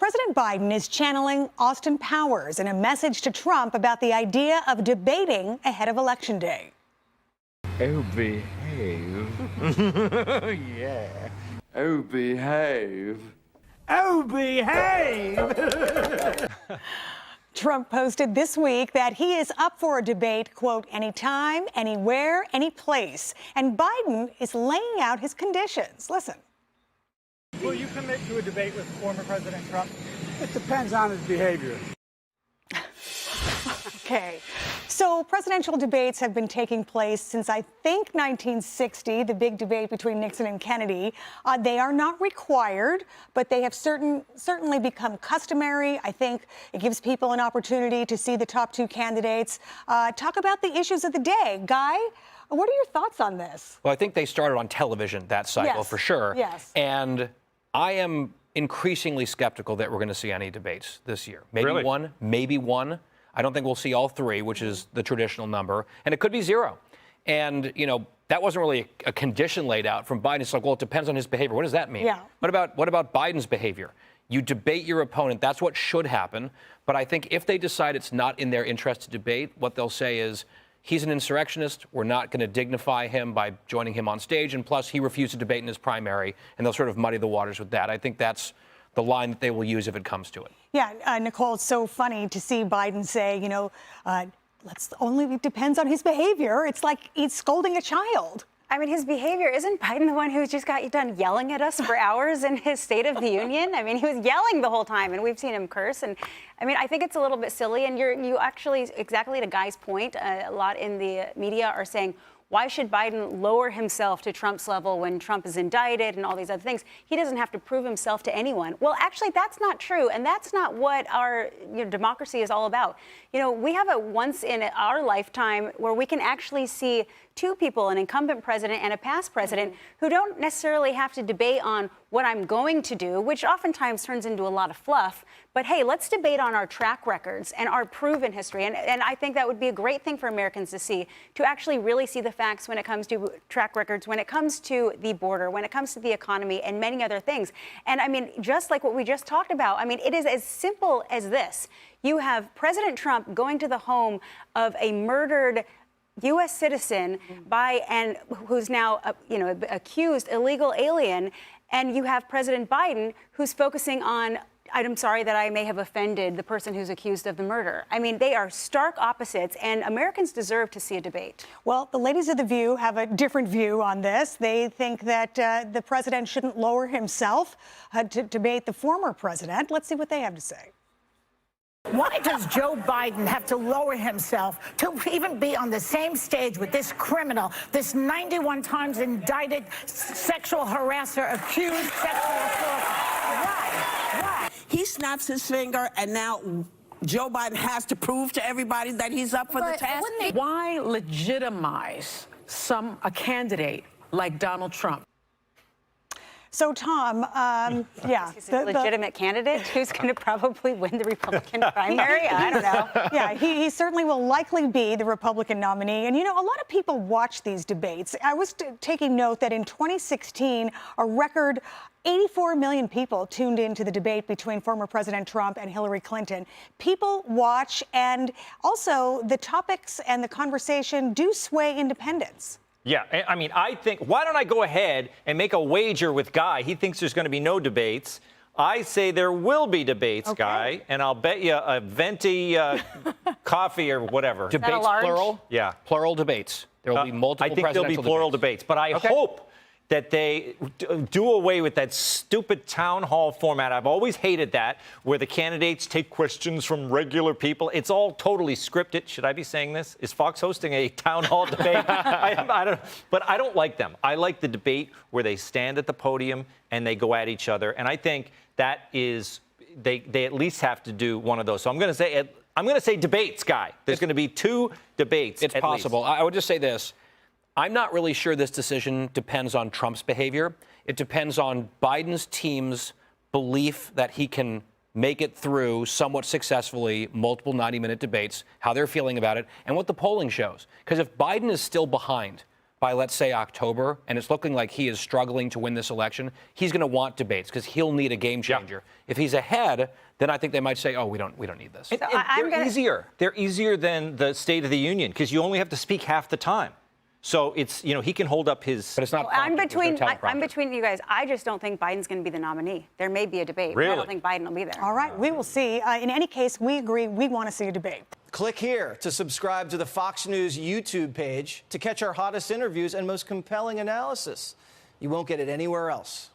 President Biden is channeling Austin Powers in a message to Trump about the idea of debating ahead of Election Day. Oh, behave. Yeah. Oh, behave. Oh, behave. Trump posted this week that he is up for a debate, quote, anytime, anywhere, any place. And Biden is laying out his conditions. Listen. Will you commit to a debate with former President Trump? It depends on his behavior. Okay. So presidential debates have been taking place since, I think, 1960, the big debate between Nixon and Kennedy. They are not required, but they have certainly become customary. I think it gives people an opportunity to see the top two candidates. Talk about the issues of the day. Guy, what are your thoughts on this? Well, I think they started on television, that cycle, Yes. for sure. Yes. And I am increasingly skeptical that we're going to see any debates this year. Maybe Really? one, maybe one. I don't think we'll see all three, which is the traditional number. And it could be zero. And, you know, that wasn't really a condition laid out from Biden. It's like, well, it depends on his behavior. What does that mean? Yeah. What about Biden's behavior? You debate your opponent. That's what should happen. But I think if they decide it's not in their interest to debate, what they'll say is, he's an insurrectionist. We're not going to dignify him by joining him on stage. And plus, he refused to debate in his primary. And they'll sort of muddy the waters with that. I think that's the line that they will use if it comes to it. Yeah, Nicole, it's so funny to see Biden say, you know, it depends on his behavior. It's like he's scolding a child. I mean, his behavior, isn't Biden the one who just got done yelling at us for hours in his State of the Union? I mean, he was yelling the whole time, and we've seen him curse. And I mean, I think it's a little bit silly. And you actually, exactly to Guy's point, a lot in the media are saying, why should Biden lower himself to Trump's level when Trump is indicted and all these other things? He doesn't have to prove himself to anyone. Well, actually, that's not true. And that's not what our democracy is all about. You know, we have a once in our lifetime where we can actually see two people, an incumbent president and a past president, who don't necessarily have to debate on what I'm going to do, which oftentimes turns into a lot of fluff. But hey, let's debate on our track records and our proven history. And I think that would be a great thing for Americans to see, to actually really see the facts when it comes to track records, when it comes to the border, when it comes to the economy and many other things. And I mean, just like what we just talked about, I mean, it is as simple as this. You have President Trump going to the home of a murdered U.S. citizen who's now, accused illegal alien, and you have President Biden who's focusing on, I'm sorry that I may have offended the person who's accused of the murder. I mean, they are stark opposites, and Americans deserve to see a debate. Well, the ladies of The View have a different view on this. They think that the president shouldn't lower himself to debate the former president. Let's see what they have to say. Why does Joe Biden have to lower himself to even be on the same stage with this criminal, this 91 times indicted sexual harasser, accused sexual assault? Why? He snaps his finger, and now Joe Biden has to prove to everybody that he's up for the task. Why legitimize a candidate like Donald Trump? So, Tom, yeah. He's a legitimate candidate who's going to probably win the Republican primary. I don't know. Yeah, he certainly will likely be the Republican nominee. And, you know, a lot of people watch these debates. I was taking note that in 2016, a record 84 million people tuned into the debate between former President Trump and Hillary Clinton. People watch, and also the topics and the conversation do sway independents. Yeah, I mean, I think, why don't I go ahead and make a wager with Guy? He thinks there's going to be no debates. I say there will be debates, okay, Guy, and I'll bet you a venti coffee or whatever. Debates, plural? Yeah. Plural debates. There will be multiple presidential debates. I think there'll be plural debates, but I hope that they do away with that stupid town hall format. I've always hated that, where the candidates take questions from regular people. It's all totally scripted. Should I be saying this? Is Fox hosting a town hall debate? I don't know. But I don't like them. I like the debate where they stand at the podium and they go at each other. And I think that is, they at least have to do one of those. So I'm going to say debates, Guy. There's going to be two debates. It's possible. I would just say this. I'm not really sure this decision depends on Trump's behavior. It depends on Biden's team's belief that he can make it through somewhat successfully multiple 90-minute debates, how they're feeling about it, and what the polling shows. Because if Biden is still behind by, let's say, October, and it's looking like he is struggling to win this election, he's going to want debates because he'll need a game changer. If he's ahead, then I think they might say, "Oh, we don't need this." They're easier. They're easier than the State of the Union because you only have to speak half the time. So it's, he can hold up his. But it's not. I'm between you guys. I just don't think Biden's going to be the nominee. There may be a debate. Really? But I don't think Biden will be there. All right, we will see. In any case, we agree. We want to see a debate. Click here to subscribe to the Fox News YouTube page to catch our hottest interviews and most compelling analysis. You won't get it anywhere else.